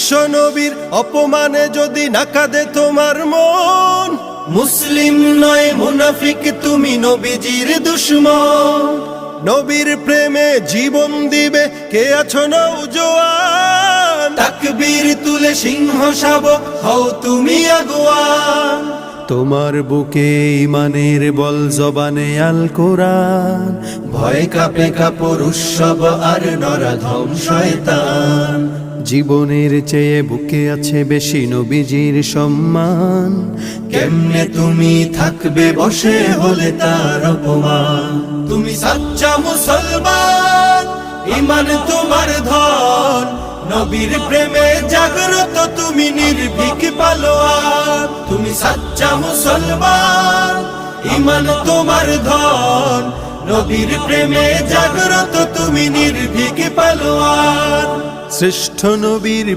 বিশ্ব নবীর অপমানে যদি না কাঁদে তোমার মন, মুসলিম নয় মুনাফিক তুমি নবীজির দুশমন। নবীর প্রেমে জীবন দিবে কে আছো নওজোয়ান, তাকবীর তুলে সিংহ শাবক হও তুমি আগুয়ান। তোমার বুকে ইমানের বল জবানে আল কোরআন, ভয় কাঁপে কাপড় উৎসব আর নরাধম শয়তান। জীবনের চেয়ে বুকে আছে বেশি নবীজির সম্মান, কেমনে তুমি থাকবে বসে হলে তার অপমান। তুমি সাচ্চা মুসলমান, ইমান তোমার ধন, নবীর প্রেমে জাগ্রত তুমি নির্ভীক পালোয়ান। তুমি সাচ্চা মুসলমান, ইমান তোমার ধন, নবীর প্রেমে জাগ্রত তুমি নির্ভীক পালোয়ান। শ্রেষ্ঠ নবীর